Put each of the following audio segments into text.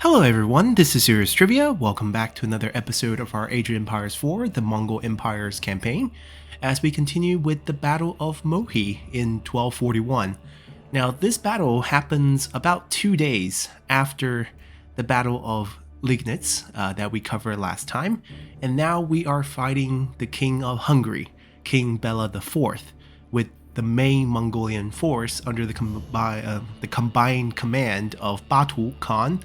Hello everyone, this is Serious Trivia. Welcome back to another episode of our Age of Empires 4, the Mongol Empire's campaign, as we continue with the Battle of Mohi in 1241. Now, this battle happens about 2 days after the Battle of Liegnitz that we covered last time, and now we are fighting the King of Hungary, King Bela IV, with the main Mongolian force under the combined command of Batu Khan,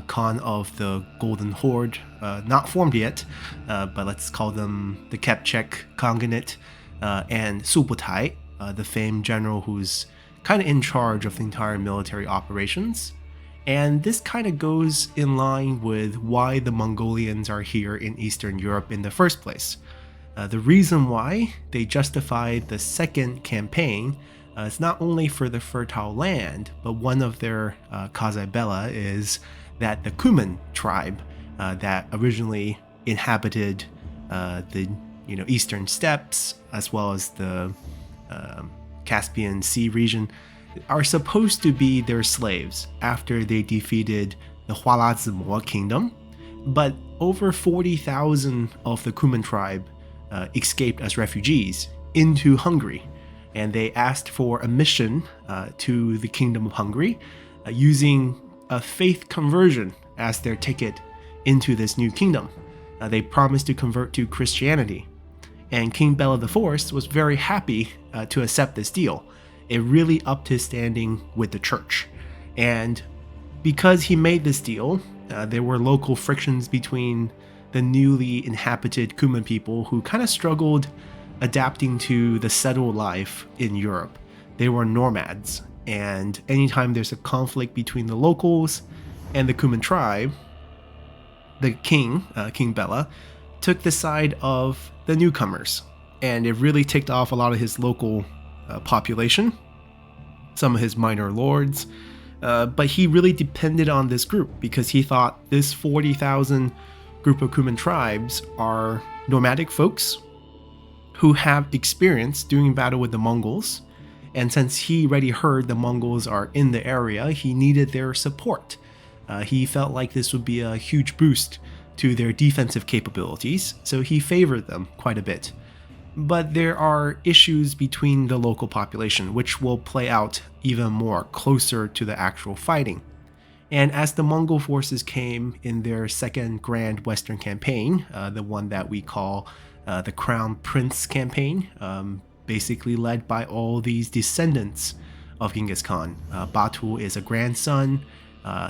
Khan of the Golden Horde, not formed yet, but let's call them the Kepchek Khanate, and Subutai, the famed general who's kind of in charge of the entire military operations. And this kind of goes in line with why the Mongolians are here in Eastern Europe in the first place. The reason why they justified the second campaign is not only for the fertile land, but one of their causa belli is that the Cuman tribe that originally inhabited the eastern steppes as well as the Caspian Sea region are supposed to be their slaves after they defeated the Hualazimo kingdom, but over 40,000 of the Cuman tribe escaped as refugees into Hungary, and they asked for a mission to the Kingdom of Hungary using a faith conversion as their ticket into this new kingdom. They promised to convert to Christianity, and King Bela IV was very happy to accept this deal. It really upped his standing with the church, and because he made this deal, there were local frictions between the newly inhabited Cuman people who kind of struggled adapting to the settled life in Europe. They were nomads, and anytime there's a conflict between the locals and the Cuman tribe, the king, King Bela, took the side of the newcomers, and it really ticked off a lot of his local population, some of his minor lords, but he really depended on this group because he thought this 40,000 group of Cuman tribes are nomadic folks who have experience doing battle with the Mongols, and since he already heard the Mongols are in the area, he needed their support. He felt like this would be a huge boost to their defensive capabilities, so he favored them quite a bit. But there are issues between the local population, which will play out even more closer to the actual fighting. And as the Mongol forces came in their second Grand Western Campaign, the one that we call the Crown Prince Campaign, basically led by all these descendants of Genghis Khan. Batu is a grandson,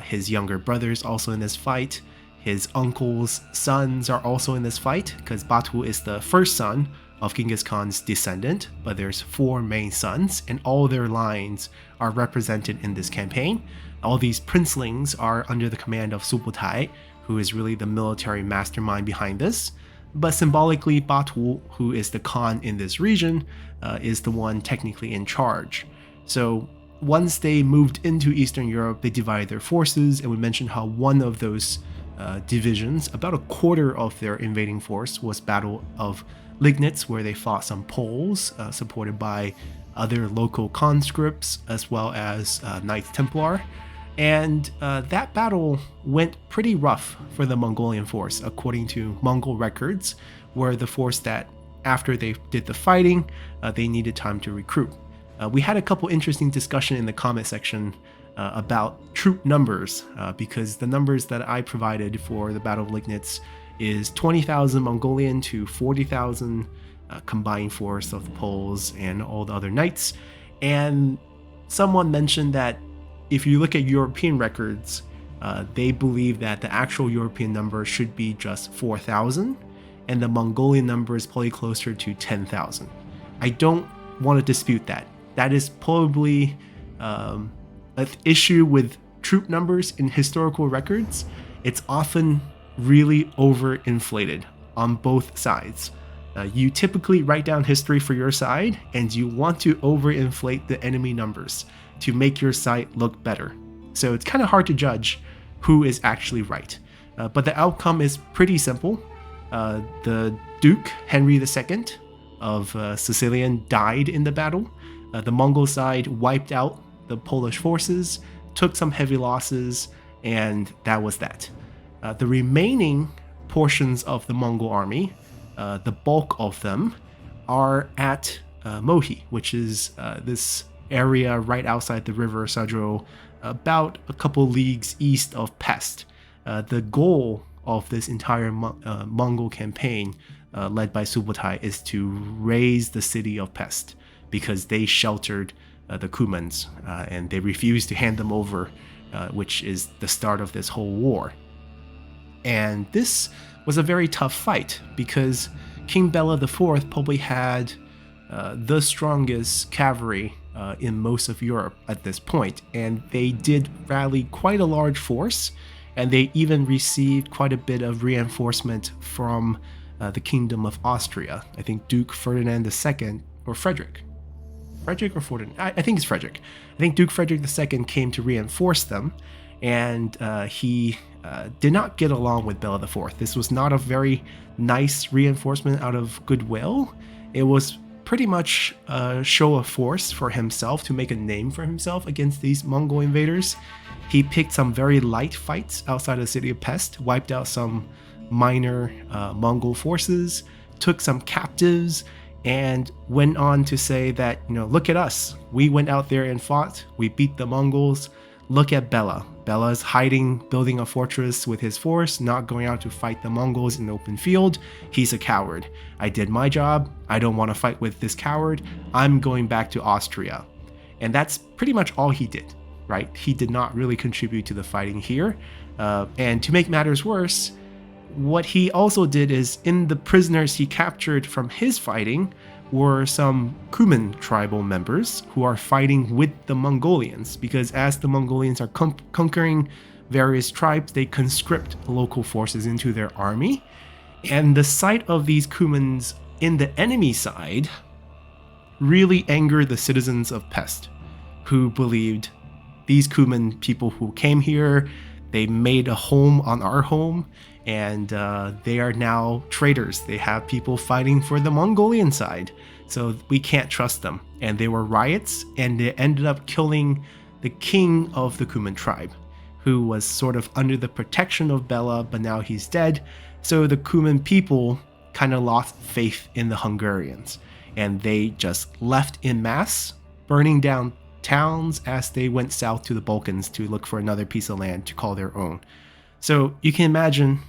his younger brother's also in this fight, his uncle's sons are also in this fight, because Batu is the first son of Genghis Khan's descendant, but there's 4 main sons, and all their lines are represented in this campaign. All these princelings are under the command of Subutai, who is really the military mastermind behind this. But symbolically, Batu, who is the Khan in this region, is the one technically in charge. So once they moved into Eastern Europe, they divided their forces, and we mentioned how one of those divisions, about a quarter of their invading force, was Battle of Liegnitz, where they fought some Poles, supported by other local conscripts, as well as Knights Templar. And that battle went pretty rough for the Mongolian force, according to Mongol records, where the force that, after they did the fighting, they needed time to recruit. We had a couple interesting discussion in the comment section about troop numbers, because the numbers that I provided for the Battle of Liegnitz is 20,000 Mongolian to 40,000 combined force of the Poles and all the other knights. And someone mentioned that if you look at European records, they believe that the actual European number should be just 4,000, and the Mongolian number is probably closer to 10,000. I don't want to dispute that. That is probably an issue with troop numbers in historical records. It's often really overinflated on both sides. You typically write down history for your side, and you want to overinflate the enemy numbers to make your side look better. So it's kind of hard to judge who is actually right. But the outcome is pretty simple. The Duke Henry II of Sicilian died in the battle. The Mongol side wiped out the Polish forces, took some heavy losses, and that was that. The remaining portions of the Mongol army, the bulk of them, are at Mohi, which is this area right outside the river Sadro, about a couple leagues east of Pest. The goal of this entire Mongol campaign, led by Subutai, is to raise the city of Pest because they sheltered the Cumans and they refused to hand them over, which is the start of this whole war. And this was a very tough fight because King Bela IV probably had the strongest cavalry in most of Europe at this point, and they did rally quite a large force, and they even received quite a bit of reinforcement from the Kingdom of Austria. I think Duke Ferdinand II, or Frederick or Ferdinand, I think it's Frederick. I think Duke Frederick II came to reinforce them, and he did not get along with Bela IV. This was not a very nice reinforcement out of goodwill. It was pretty much a show of force for himself to make a name for himself against these Mongol invaders. He picked some very light fights outside the city of Pest, wiped out some minor Mongol forces, took some captives, and went on to say that, look at us. We went out there and fought. We beat the Mongols. Look at Bela. Bela's hiding, building a fortress with his force, not going out to fight the Mongols in the open field. He's a coward. I did my job. I don't want to fight with this coward. I'm going back to Austria. And that's pretty much all he did, right? He did not really contribute to the fighting here. And to make matters worse, what he also did is, in the prisoners he captured from his fighting were some Cuman tribal members who are fighting with the Mongolians, because as the Mongolians are conquering various tribes, they conscript local forces into their army. And the sight of these Cumans in the enemy side really angered the citizens of Pest, who believed these Cuman people who came here, they made a home on our home, and they are now traitors. They have people fighting for the Mongolian side, so we can't trust them. And there were riots, and they ended up killing the king of the Cuman tribe, who was sort of under the protection of Bela, but now he's dead. So the Cuman people kind of lost faith in the Hungarians, and they just left en masse, burning down towns as they went south to the Balkans to look for another piece of land to call their own. So you can imagine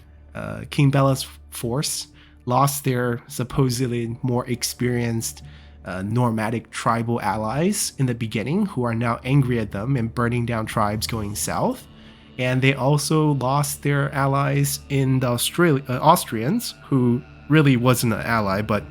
King Bela's force lost their supposedly more experienced nomadic tribal allies in the beginning, who are now angry at them and burning down tribes going south. And they also lost their allies in the Austrians, who really wasn't an ally, but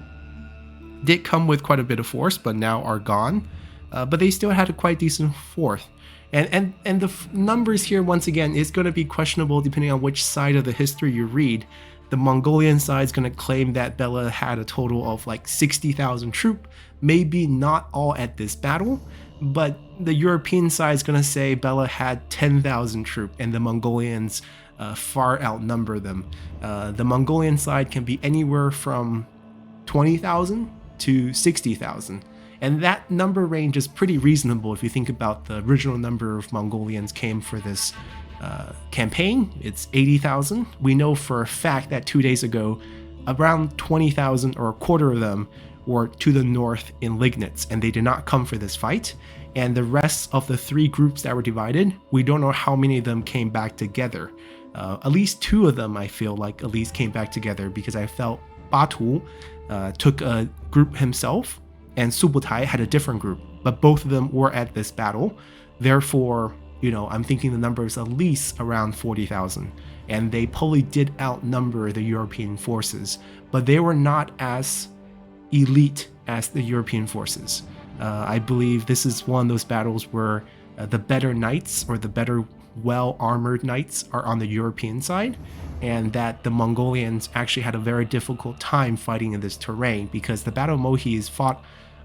did come with quite a bit of force, but now are gone. But they still had a quite decent force. And the numbers here, once again, is going to be questionable depending on which side of the history you read. The Mongolian side is going to claim that Bela had a total of like 60,000 troops, maybe not all at this battle, but the European side is going to say Bela had 10,000 troops, and the Mongolians far outnumber them. The Mongolian side can be anywhere from 20,000 to 60,000. And that number range is pretty reasonable if you think about the original number of Mongolians came for this campaign. It's 80,000. We know for a fact that 2 days ago, around 20,000 or a quarter of them were to the north in Lignitz, and they did not come for this fight. And the rest of the three groups that were divided, we don't know how many of them came back together. At least two of them, I feel like, at least came back together, because I felt Batu took a group himself, and Subutai had a different group, but both of them were at this battle. Therefore, I'm thinking the number is at least around 40,000, and they probably did outnumber the European forces, but they were not as elite as the European forces. I believe this is one of those battles where the better knights, or the better well-armored knights, are on the European side, and that the Mongolians actually had a very difficult time fighting in this terrain, because the Battle of Mohi is fought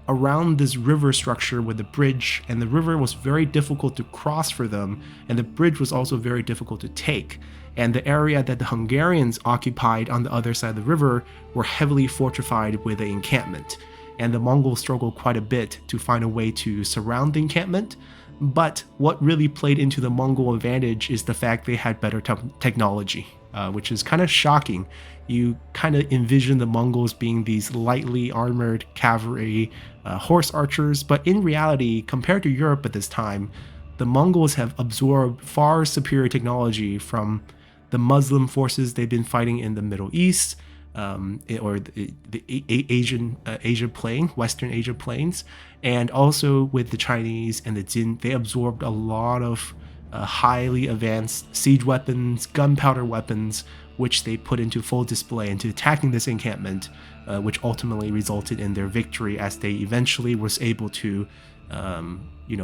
around this river structure with a bridge, and the river was very difficult to cross for them, and the bridge was also very difficult to take. And the area that the Hungarians occupied on the other side of the river were heavily fortified with an encampment, and the Mongols struggled quite a bit to find a way to surround the encampment. But what really played into the Mongol advantage is the fact they had better technology, which is kind of shocking. You kind of envision the Mongols being these lightly armored cavalry horse archers, but in reality, compared to Europe at this time, the Mongols have absorbed far superior technology from the Muslim forces they've been fighting in the Middle East, or the Asia plain, Western Asia plains, and also with the Chinese and the Jin. They absorbed a lot of highly advanced siege weapons, gunpowder weapons, which they put into full display into attacking this encampment, which ultimately resulted in their victory as they eventually was able to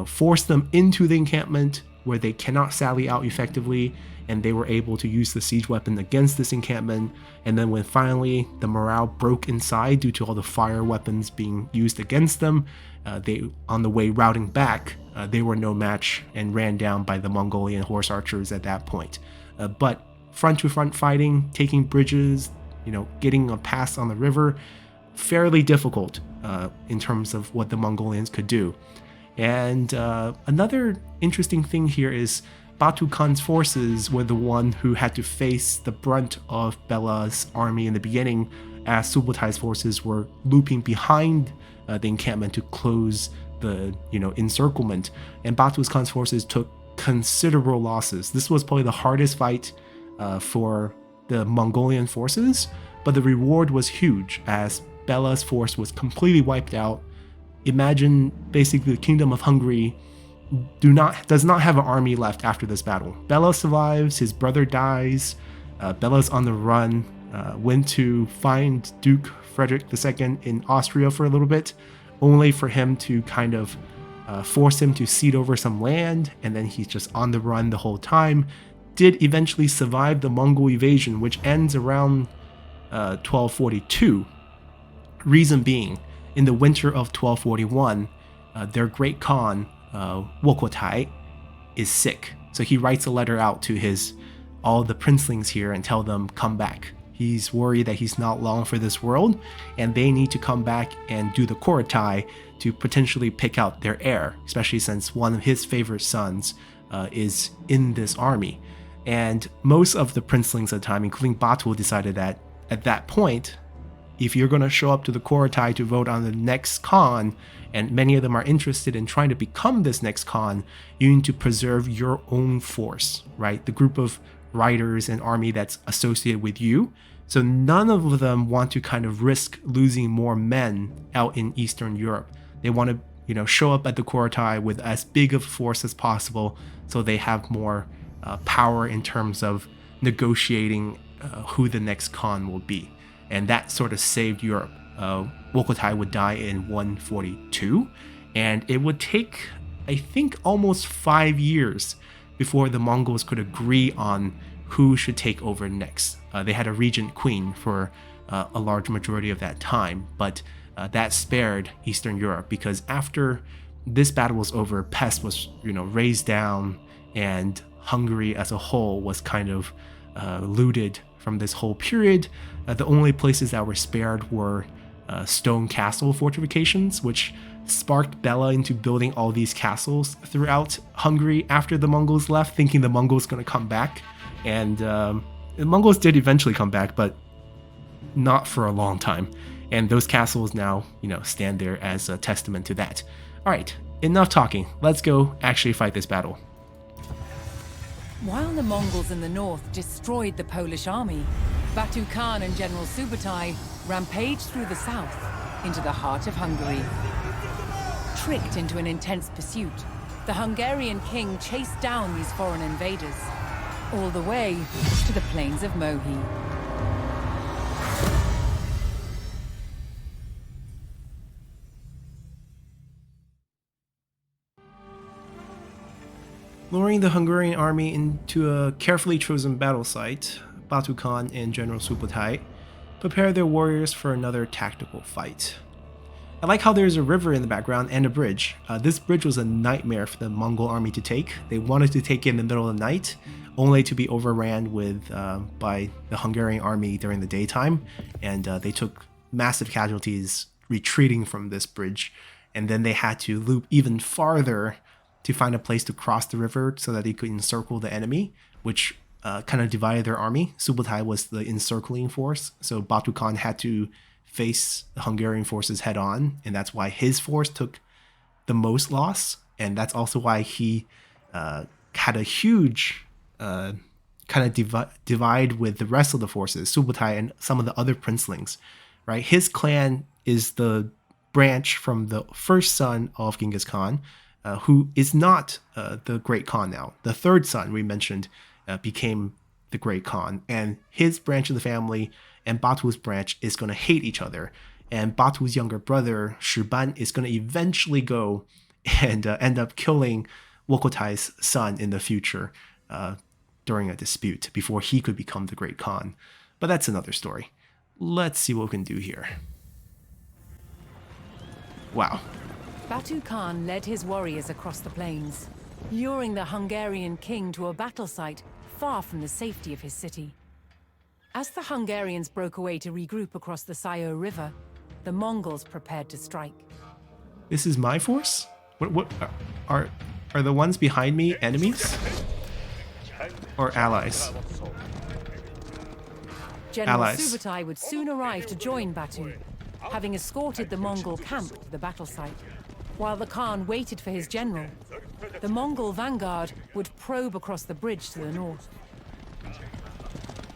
force them into the encampment where they cannot sally out effectively, and they were able to use the siege weapon against this encampment. And then when finally the morale broke inside due to all the fire weapons being used against them, they, on the way routing back, they were no match and ran down by the Mongolian horse archers at that point. But front to front fighting, taking bridges, getting a pass on the river, fairly difficult in terms of what the Mongolians could do. And another interesting thing here is Batu Khan's forces were the one who had to face the brunt of Bela's army in the beginning, as Subotai's forces were looping behind the encampment to close the encirclement, and Batu Khan's forces took considerable losses. This was probably the hardest fight for the Mongolian forces, but the reward was huge as Bela's force was completely wiped out. Imagine basically the Kingdom of Hungary does not have an army left after this battle. Bela survives, his brother dies, Bela's on the run, went to find Duke Frederick II in Austria for a little bit, only for him to kind of force him to cede over some land, and then he's just on the run the whole time. Did eventually survive the Mongol invasion, which ends around 1242. Reason being, in the winter of 1241, their great Khan, Wokotai, is sick. So he writes a letter out to all the princelings here and tell them, come back. He's worried that he's not long for this world, and they need to come back and do the Korotai to potentially pick out their heir, especially since one of his favorite sons is in this army. And most of the princelings at the time, including Batu, decided that at that point, if you're going to show up to the Korotai to vote on the next Khan, and many of them are interested in trying to become this next Khan, you need to preserve your own force, right? The group of riders and army that's associated with you. So none of them want to kind of risk losing more men out in Eastern Europe. They want to, show up at the Korotai with as big of a force as possible, so they have more power in terms of negotiating who the next Khan will be. And that sort of saved Europe. Wokotai would die in 142, and it would take, I think, almost 5 years before the Mongols could agree on who should take over next. They had a regent queen for a large majority of that time, but that spared Eastern Europe, because after this battle was over, Pest was raised down, and Hungary as a whole was kind of looted from this whole period. The only places that were spared were stone castle fortifications, which sparked Bela into building all these castles throughout Hungary after the Mongols left, thinking the Mongols going to come back. And the Mongols did eventually come back, but not for a long time. And those castles now, stand there as a testament to that. All right, enough talking. Let's go actually fight this battle. While the Mongols in the north destroyed the Polish army, Batu Khan and General Subotai rampaged through the south into the heart of Hungary. Tricked into an intense pursuit, the Hungarian king chased down these foreign invaders, all the way to the plains of Mohi. Luring the Hungarian army into a carefully chosen battle site, Batu Khan and General Subotai prepare their warriors for another tactical fight. I like how there's a river in the background and a bridge. This bridge was a nightmare for the Mongol army to take. They wanted to take it in the middle of the night, only to be overran by the Hungarian army during the daytime, and they took massive casualties retreating from this bridge, and then they had to loop even farther to find a place to cross the river so that they could encircle the enemy, which kind of divided their army. Subutai was the encircling force, so Batu Khan had to face the Hungarian forces head on, and that's why his force took the most loss, and that's also why he had a huge kind of divide with the rest of the forces, Subutai and some of the other princelings, right? His clan is the branch from the first son of Genghis Khan, who is not the Great Khan now. The third son we mentioned became the Great Khan, and his branch of the family and Batu's branch is going to hate each other. And Batu's younger brother, Shirban, is going to eventually go and end up killing Wokotai's son in the future during a dispute before he could become the Great Khan. But that's another story. Let's see what we can do here. Wow. Batu Khan led his warriors across the plains, luring the Hungarian king to a battle site far from the safety of his city. As the Hungarians broke away to regroup across the Sayo River, the Mongols prepared to strike. This is my force? What are the ones behind me enemies? Or allies? General Subutai would soon arrive to join Batu, having escorted the Mongol camp to the battle site. While the Khan waited for his general, the Mongol vanguard would probe across the bridge to the north.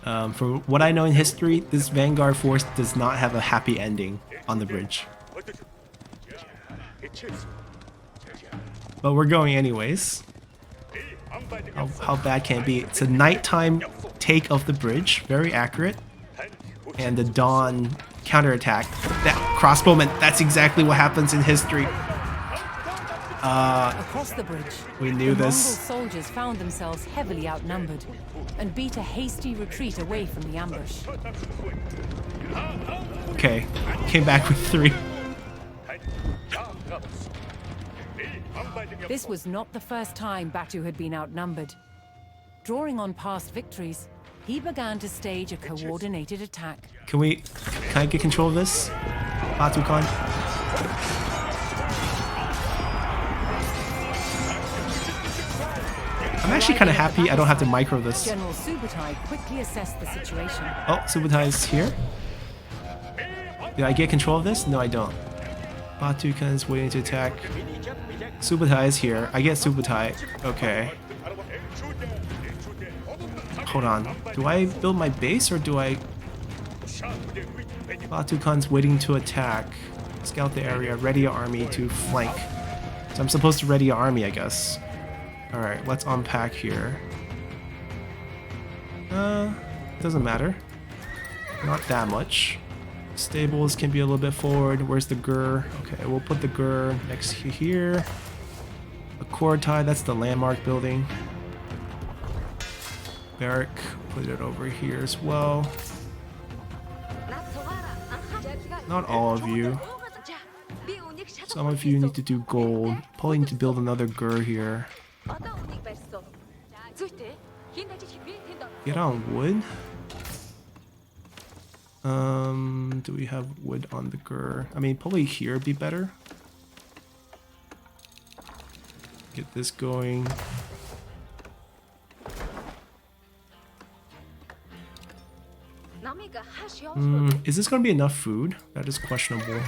From what I know in history, this vanguard force does not have a happy ending on the bridge. But we're going anyways. How bad can it be? It's a nighttime take of the bridge, very accurate. And the dawn counterattack. That crossbowman, that's exactly what happens in history. Across the bridge, we knew the this. Mongol soldiers found themselves heavily outnumbered and beat a hasty retreat away from the ambush. Okay, came back with 3. This was not the first time Batu had been outnumbered. Drawing on past victories, he began to stage a coordinated attack. Can I get control of this? Batu Khan? I'm actually kind of happy I don't have to micro this. General Subutai quickly assessed the situation. Oh, Subutai is here? Did I get control of this? No, I don't. Batu Khan is waiting to attack. Subutai is here. I get Subutai. Okay. Hold on. Do I build my base or do I... Batu Khan's waiting to attack. Scout the area. Ready your army to flank. So I'm supposed to ready your army, I guess. Alright, let's unpack here. Doesn't matter. Not that much. Stables can be a little bit forward. Where's the Gur? Okay, we'll put the Gur next here. A Kortai, that's the landmark building. Barrack, put it over here as well. Not all of you. Some of you need to do gold. Probably need to build another Gur here. Get on wood. Do we have wood on the Gur? I mean, probably here would be better. Get this going. Is this going to be enough food? That is questionable.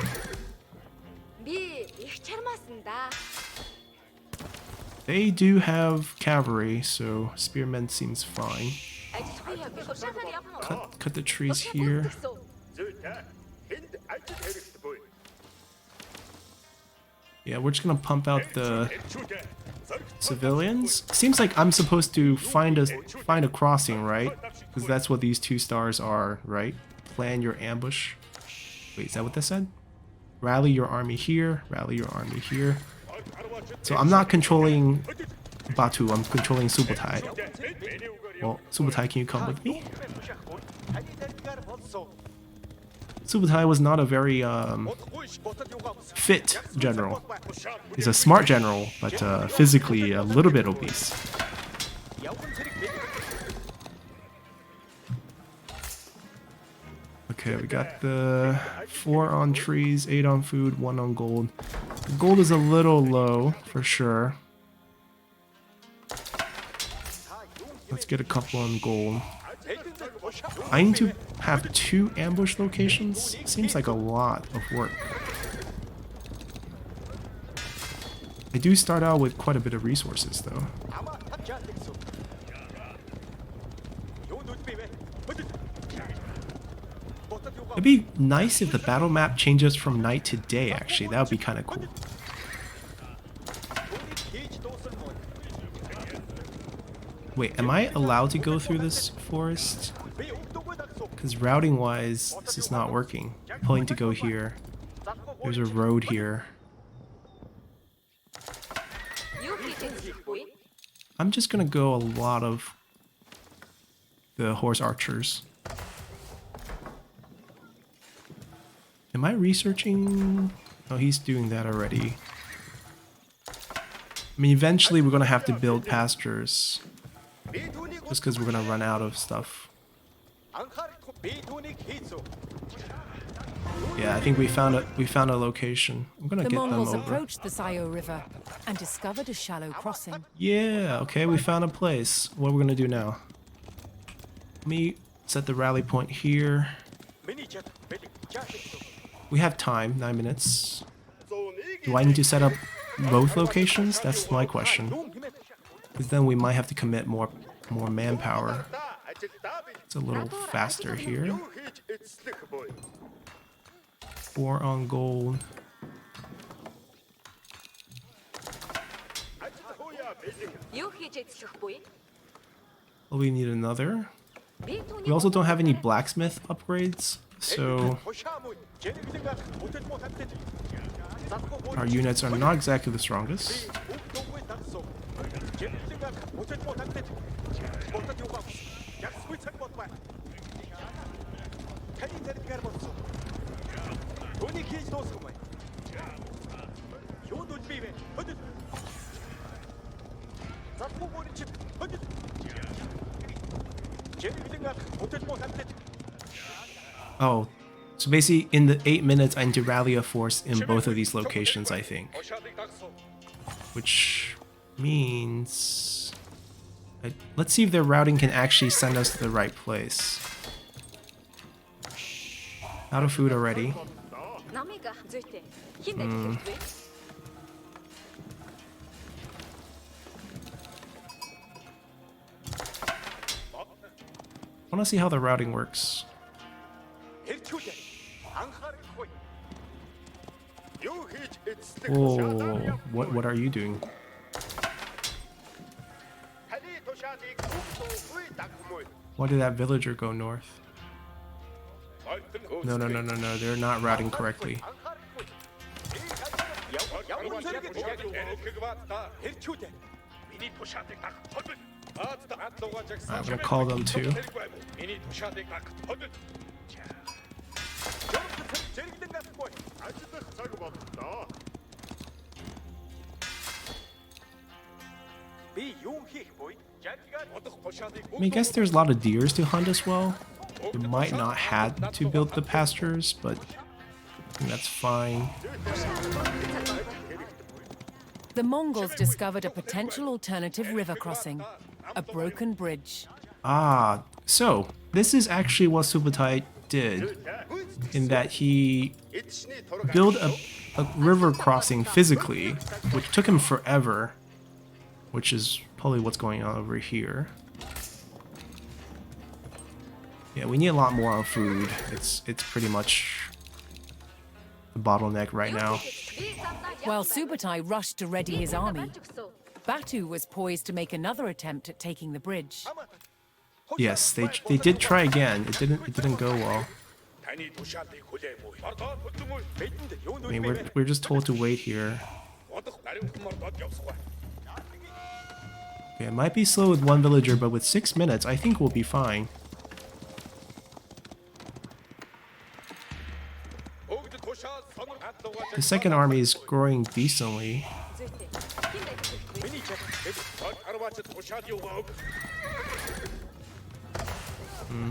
They do have cavalry, so spearmen seems fine. Cut the trees here. Yeah, we're just gonna pump out the civilians. Seems like I'm supposed to find a crossing, right? Because that's what these 2 stars are, right? Plan your ambush. Wait, is that what that said? Rally your army here. Rally your army here. So I'm not controlling Batu, I'm controlling Subutai. Well, Subutai, can you come with me? Subutai was not a very fit general. He's a smart general, but physically a little bit obese. Okay, we got the 4 on trees, 8 on food, 1 on gold. The gold is a little low, for sure. Let's get a couple on gold. I need to have 2 ambush locations? Seems like a lot of work. I do start out with quite a bit of resources though. It'd be nice if the battle map changes from night to day actually, that would be kind of cool. Wait, am I allowed to go through this forest? Because routing wise, this is not working. I'm pulling to go here. There's a road here. I'm just gonna go a lot of the horse archers. Am I researching? Oh, he's doing that already. I mean, eventually we're gonna have to build pastures. Just because we're gonna run out of stuff. Yeah, I think we found a location. I'm gonna get them over. The Mongols approached the Sayo River and discovered a shallow crossing. Yeah, okay, we found a place. What are we gonna do now? Let me set the rally point here. We have time, 9 minutes. Do I need to set up both locations? That's my question. Because then we might have to commit more manpower. It's a little faster here. 4 on gold. Well, we need another. We also don't have any blacksmith upgrades, so our units are not exactly the strongest. Oh, so basically in the 8 minutes I need to rally a force in both of these locations, I think. Which means... let's see if their routing can actually send us to the right place. Out of food already. I want to see how the routing works. Whoa, what are you doing? Why did that villager go north? No, they're not routing correctly. I'm gonna call them too. I mean, I guess there's a lot of deers to hunt as well. We might not have to build the pastures, but I think that's fine. The Mongols discovered a potential alternative river crossing, a broken bridge. Ah, so this is actually what Subutai did, in that he built a river crossing physically, which took him forever, which is probably what's going on over here. Yeah, we need a lot more on food. It's pretty much the bottleneck right now. While Subutai rushed to ready his army, Batu was poised to make another attempt at taking the bridge. Yes, they did try again. It didn't go well. I mean, we're just told to wait here. Okay, it might be slow with one villager, but with 6 minutes, I think we'll be fine. The second army is growing decently.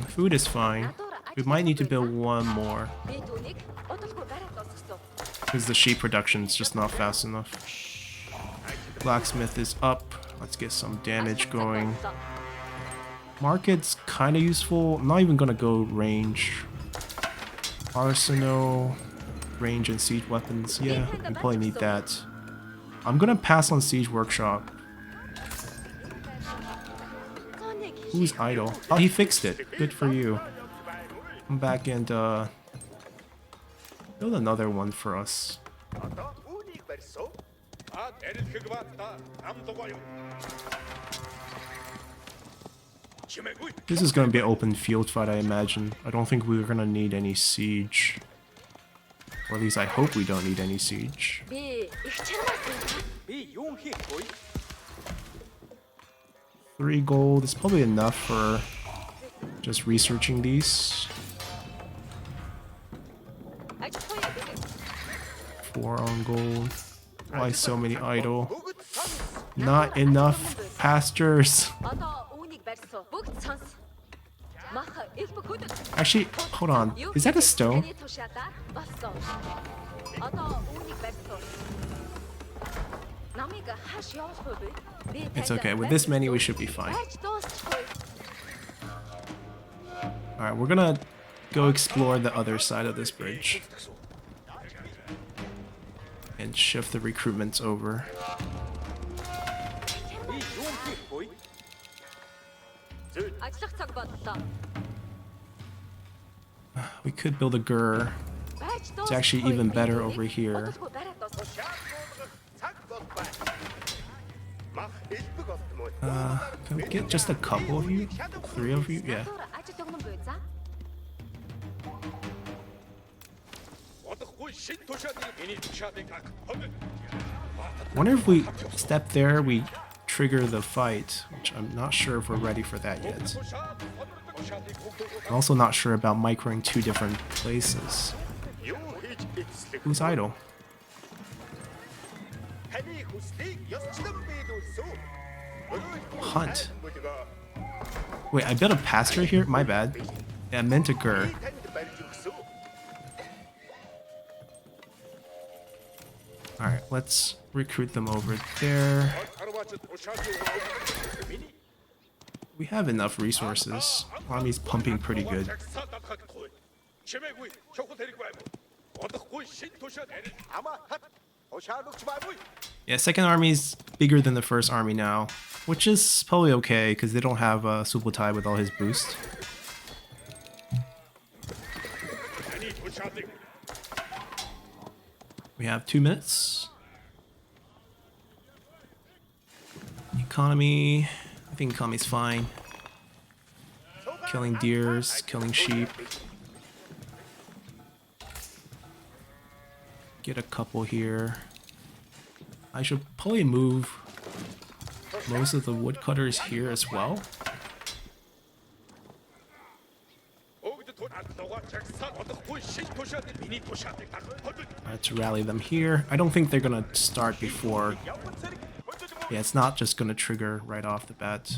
Food is fine. We might need to build one more, because the sheep production is just not fast enough. Blacksmith is up. Let's get some damage going. Market's kind of useful. I'm not even gonna go range. Arsenal, range and siege weapons. Yeah, we probably need that. I'm gonna pass on siege workshop. Who's idle? Oh, he fixed it. Good for you. Come back and build another one for us. This is going to be an open field fight, I imagine. I don't think we're going to need any siege. Or at least I hope we don't need any siege. 3 gold is probably enough for just researching these. 4 on gold. Why so many idle? Not enough pastures. Actually, hold on. Is that a stone? It's okay. With this many, we should be fine. Alright, we're gonna go explore the other side of this bridge. And shift the recruitments over. We could build a Gur. It's actually even better over here. Can we get just a couple of you? 3 of you? Yeah. Wonder if we step there, we trigger the fight, which I'm not sure if we're ready for that yet. I'm also not sure about microing 2 different places. Who's idle? Hunt. Wait, I built a pasture here? My bad. Yeah, I meant a Gur. Alright, let's recruit them over there. We have enough resources. Army's pumping pretty good. Yeah, second army's bigger than the first army now, which is probably okay because they don't have Subutai with all his boost. We have 2 minutes. Economy, I think economy's fine. Killing deers, killing sheep. Get a couple here. I should probably move most of the woodcutters here as well. To rally them here. I don't think they're gonna start before. Yeah, it's not just gonna trigger right off the bat.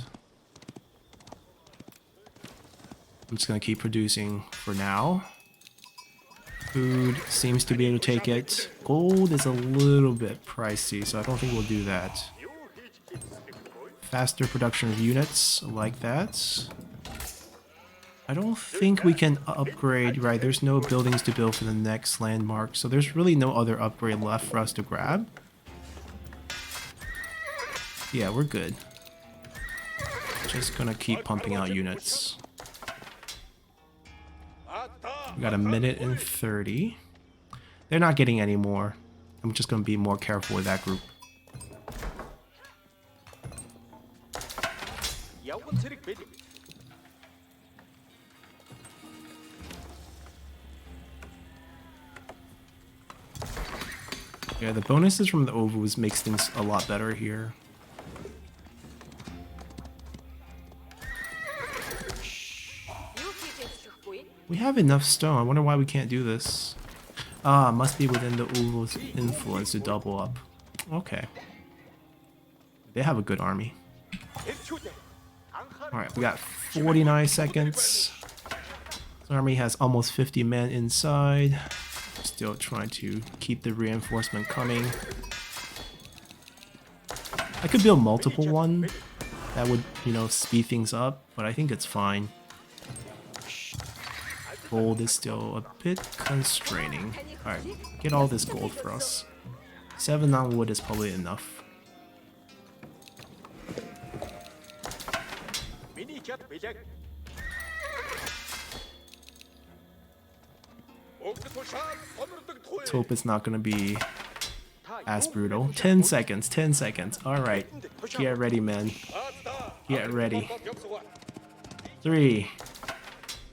I'm just gonna keep producing for now. Food seems to be able to take it. Gold is a little bit pricey, so I don't think we'll do that. Faster production of units, like that. I don't think we can upgrade, right? There's no buildings to build for the next landmark, so there's really no other upgrade left for us to grab. Yeah, we're good. Just gonna keep pumping out units. We got 1:30. They're not getting any more. I'm just gonna be more careful with that group. Yeah, the bonuses from the ovals makes things a lot better here. We have enough stone. I wonder why we can't do this. Ah, must be within the oval's influence to double up. Okay. They have a good army. Alright, we got 49 seconds. This army has almost 50 men inside. Still trying to keep the reinforcement coming. I could build multiple one, That would, you know, speed things up, but I think it's fine. Gold is still a bit constraining. Alright, get all this gold for us. 7 on wood is probably enough. Let's hope it's not gonna be as brutal. 10 seconds, 10 seconds. Alright, get ready, man. Get ready. 3,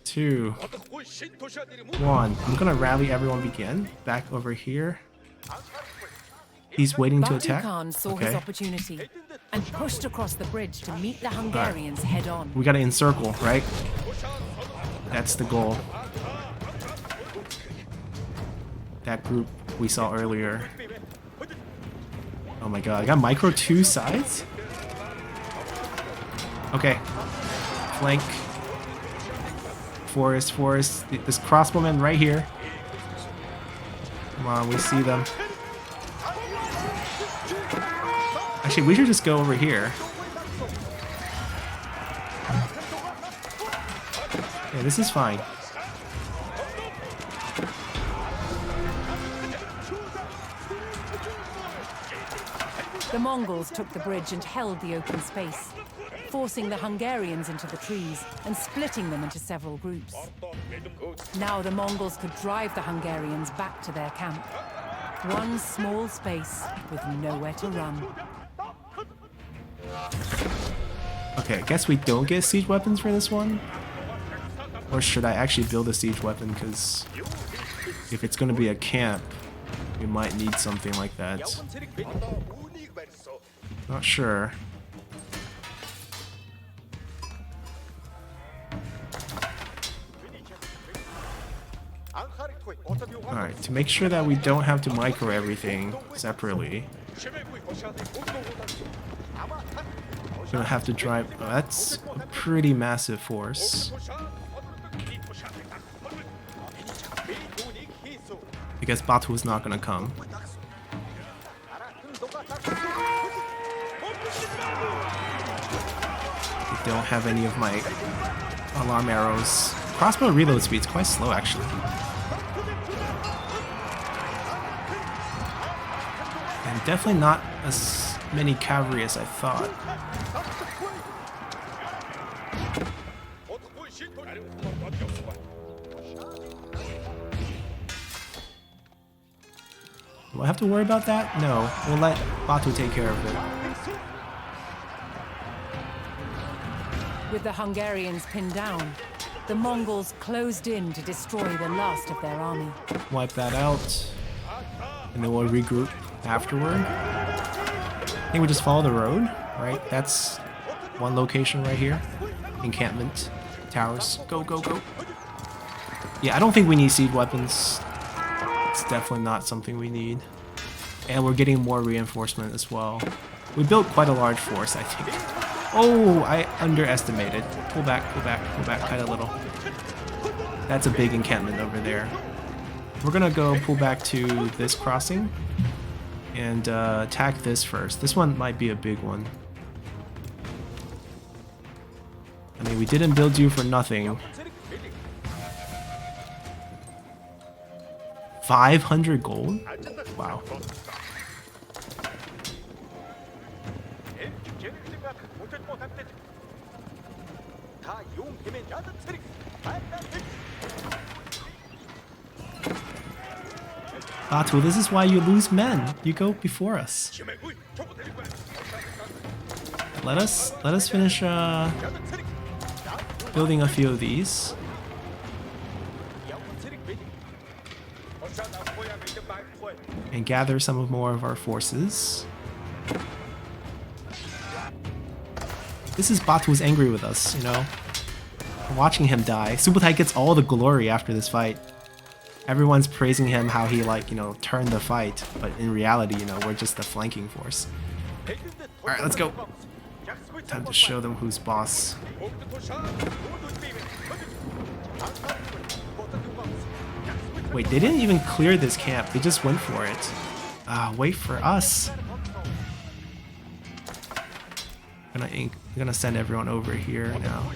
2, 1. I'm gonna rally everyone again. Back over here. He's waiting to attack. Khan saw his opportunity and pushed across the bridge to meet the Hungarians head on. We gotta encircle, right? That's the goal. That group we saw earlier. Oh my god, I got micro 2 sides? Okay. Flank. Forest, forest. This crossbowman right here. Come on, we see them. Actually, we should just go over here. Yeah, this is fine. The Mongols took the bridge and held the open space, forcing the Hungarians into the trees and splitting them into several groups. Now the Mongols could drive the Hungarians back to their camp. One small space with nowhere to run. Okay, I guess we don't get siege weapons for this one. Or should I actually build a siege weapon? Because if it's going to be a camp, we might need something like that. Not sure. Alright, to make sure that we don't have to micro everything separately. We're gonna have to drive. Oh, that's a pretty massive force. I guess Batu is not gonna come. I don't have any of my alarm arrows. Crossbow reload speed's quite slow, actually. And definitely not as many cavalry as I thought. Do I have to worry about that? No, we'll let Batu take care of it. With the Hungarians pinned down, the Mongols closed in to destroy the last of their army. Wipe that out, and then we'll regroup afterward. I think we just follow the road, right? That's one location right here. Encampment, towers, go, go, go. Yeah, I don't think we need siege weapons. It's definitely not something we need. And we're getting more reinforcement as well. We built quite a large force, I think. Oh, I underestimated. Pull back, pull back, pull back quite a little. That's a big encampment over there. We're gonna go pull back to this crossing and attack this first. This one might be a big one. I mean, we didn't build you for nothing. 500 gold? Wow. Batu, this is why you lose men. You go before us. Let us finish building a few of these. And gather some more of our forces. This is Batu's angry with us, you know? We're watching him die. Subutai gets all the glory after this fight. Everyone's praising him how he, like, you know, turned the fight. But in reality, you know, we're just the flanking force. Alright, let's go. Time to show them who's boss. Wait, they didn't even clear this camp. They just went for it. Wait for us. Gonna I'm gonna send everyone over here now.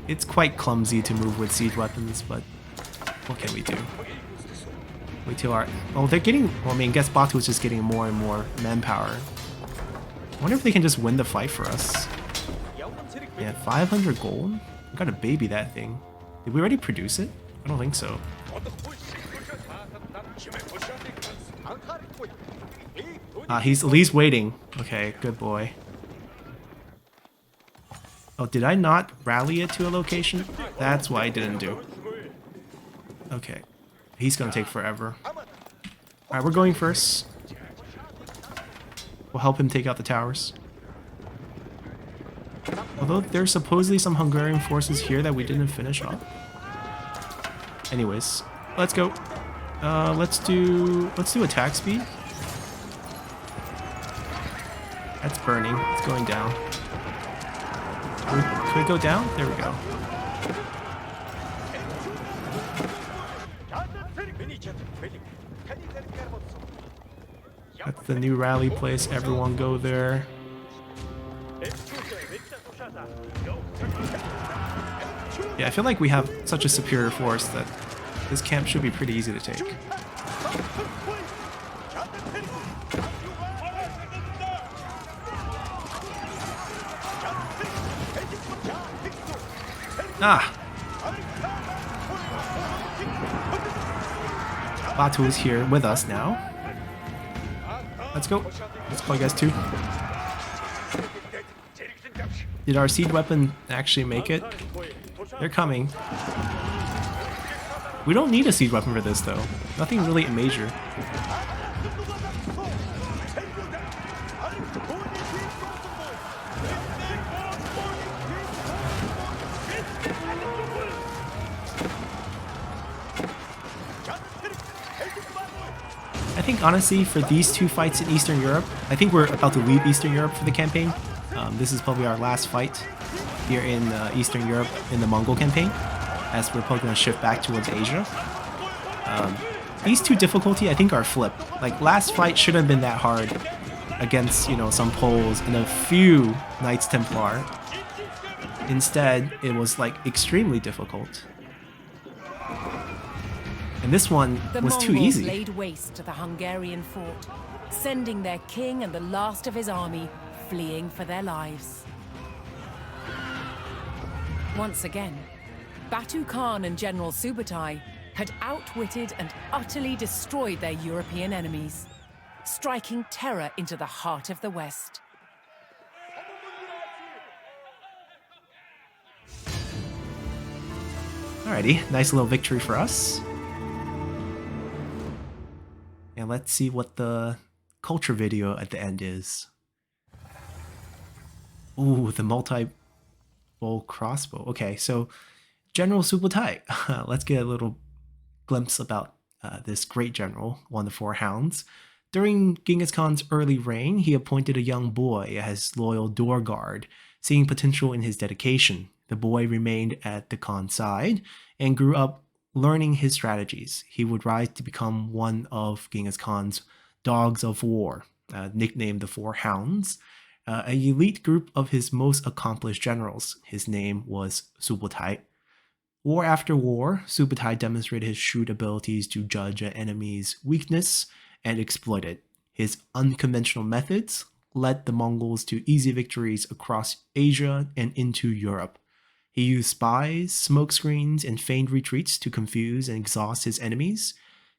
It's quite clumsy to move with siege weapons, but what can we do? Wait till our... Oh, they're getting... Well, I mean, I guess Batu is just getting more and more manpower. I wonder if they can just win the fight for us. Yeah, 500 gold? I gotta baby that thing. Did we already produce it? I don't think so. He's at least waiting. Okay, good boy. Oh, did I not rally it to a location? That's why I didn't do. Okay. He's gonna take forever. Alright, we're going first. We'll help him take out the towers. Although there's supposedly some Hungarian forces here that we didn't finish off. Anyways, let's go. Let's do attack speed. That's burning. It's going down. Can we go down? There we go. That's the new rally place. Everyone go there. Yeah, I feel like we have such a superior force that this camp should be pretty easy to take. Ah! Batu is here with us now. Let's go. Let's call you guys too. Did our siege weapon actually make it? They're coming. We don't need a siege weapon for this though. Nothing really major. I think honestly for these two fights in Eastern Europe, I think we're about to leave Eastern Europe for the campaign. This is probably our last fight here in Eastern Europe in the Mongol campaign, as we're probably going to shift back towards Asia. These two difficulty I think are flipped. Like last fight shouldn't have been that hard against, you know, some Poles and a few Knights Templar. Instead, it was like extremely difficult. And this one was too easy. The Mongols laid waste to the Hungarian fort, sending their king and the last of his army fleeing for their lives. Once again, Batu Khan and General Subutai had outwitted and utterly destroyed their European enemies, striking terror into the heart of the West. Alrighty, nice little victory for us. And let's see what the culture video at the end is. Ooh, the multi-bow crossbow. Okay, so General Subutai. Let's get a little glimpse about this great general, one of the four hounds. During Genghis Khan's early reign, he appointed a young boy as loyal door guard, seeing potential in his dedication. The boy remained at the Khan's side and grew up learning his strategies. He would rise to become one of Genghis Khan's dogs of war, nicknamed the Four Hounds, an elite group of his most accomplished generals. His name was Subutai. War after war, Subutai demonstrated his shrewd abilities to judge an enemy's weakness and exploit it. His unconventional methods led the Mongols to easy victories across Asia and into Europe. He used spies, smokescreens, and feigned retreats to confuse and exhaust his enemies.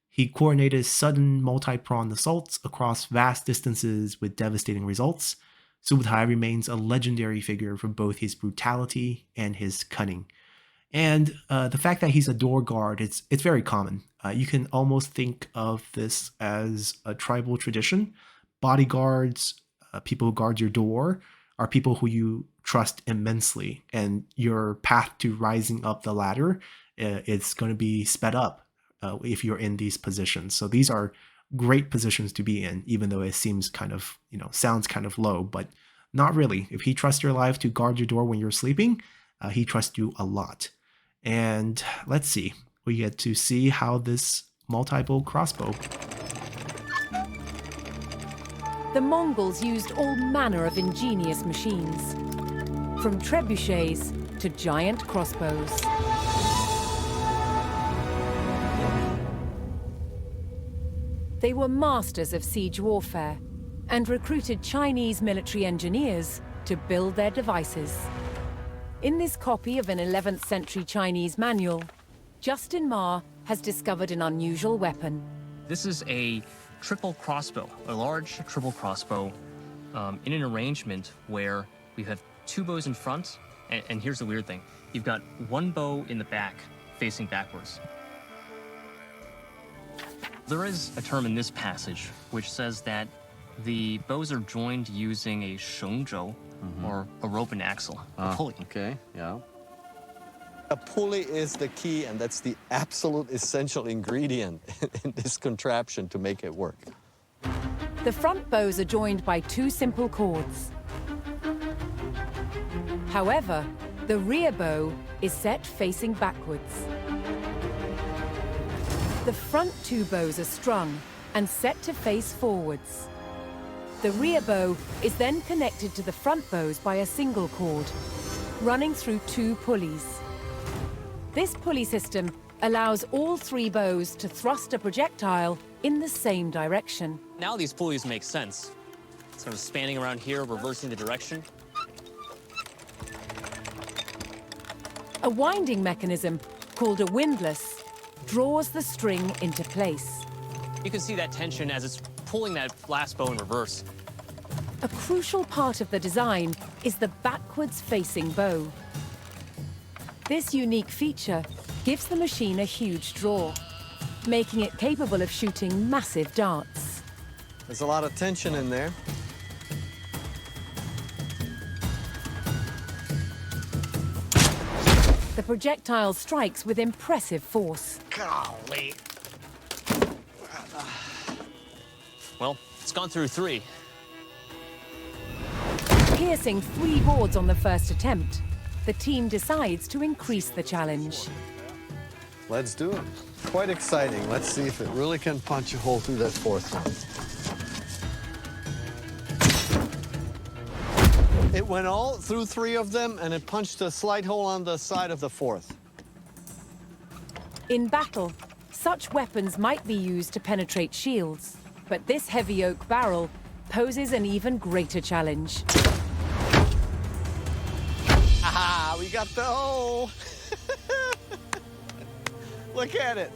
He coordinated sudden multi-pronged assaults across vast distances with devastating results. Subutai remains a legendary figure for both his brutality and his cunning. And the fact that he's a door guard, it's very common. You can almost think of this as a tribal tradition. Bodyguards, people who guard your door, are people who you trust immensely, and your path to rising up the ladder is going to be sped up if you're in these positions. So these are great positions to be in, even though it seems kind of, sounds kind of low, but not really. If he trusts your life to guard your door when you're sleeping, he trusts you a lot. And let's see, we get to see how this multi-bow crossbow the Mongols used all manner of ingenious machines, from trebuchets to giant crossbows. They were masters of siege warfare and recruited Chinese military engineers to build their devices. In this copy of an 11th century Chinese manual, Justin Ma has discovered an unusual weapon. This is a triple crossbow, a large triple crossbow in an arrangement where we have two bows in front, and here's the weird thing. You've got one bow in the back, facing backwards. There is a term in this passage which says that the bows are joined using a shengzhou, or a rope and axle, a pulley. Okay, yeah. A pulley is the key, and that's the absolute essential ingredient in this contraption to make it work. The front bows are joined by two simple cords. However, the rear bow is set facing backwards. The front two bows are strung and set to face forwards. The rear bow is then connected to the front bows by a single cord, running through two pulleys. This pulley system allows all three bows to thrust a projectile in the same direction. Now these pulleys make sense. Sort of spanning around here, reversing the direction. A winding mechanism, called a windlass, draws the string into place. You can see that tension as it's pulling that last bow in reverse. A crucial part of the design is the backwards-facing bow. This unique feature gives the machine a huge draw, making it capable of shooting massive darts. There's a lot of tension in there. The projectile strikes with impressive force. Golly. Well, it's gone through three. Piercing 3 boards on the first attempt, the team decides to increase the challenge. Let's do it. Quite exciting. Let's see if it really can punch a hole through that fourth one. It went all through 3 of them, and it punched a slight hole on the side of the fourth. In battle, such weapons might be used to penetrate shields, but this heavy oak barrel poses an even greater challenge. Aha, we got the hole. Look at it.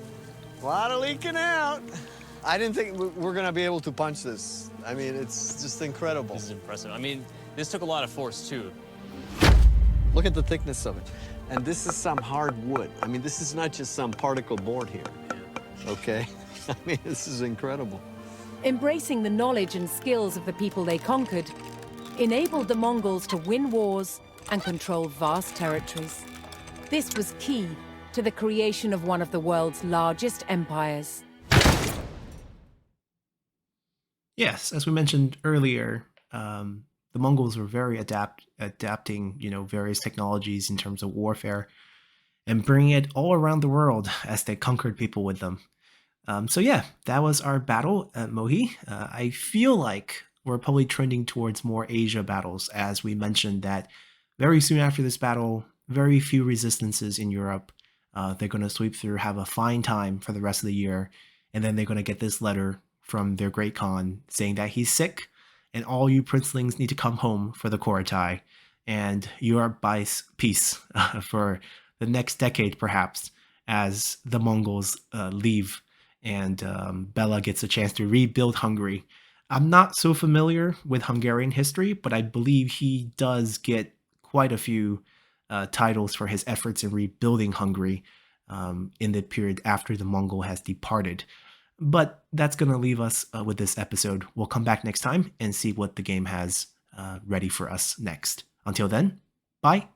A lot of leaking out. I didn't think we're gonna be able to punch this. I mean, it's just incredible. This is impressive. I mean, this took a lot of force, too. Look at the thickness of it. And this is some hard wood. I mean, this is not just some particle board here, okay? I mean, this is incredible. Embracing the knowledge and skills of the people they conquered enabled the Mongols to win wars and control vast territories. This was key to the creation of one of the world's largest empires. Yes, as we mentioned earlier, the Mongols were very adapting, various technologies in terms of warfare and bringing it all around the world as they conquered people with them. So yeah, that was our battle at Mohi. I feel like we're probably trending towards more Asia battles, as we mentioned that very soon after this battle, very few resistances in Europe. They're going to sweep through, have a fine time for the rest of the year, and then they're going to get this letter from their great Khan saying that he's sick, and all you princelings need to come home for the Korotai, and you are by peace for the next decade, perhaps, as the Mongols leave, and Bela gets a chance to rebuild Hungary. I'm not so familiar with Hungarian history, but I believe he does get quite a few titles for his efforts in rebuilding Hungary in the period after the Mongol has departed. But that's going to leave us with this episode. We'll come back next time and see what the game has ready for us next. Until then, bye.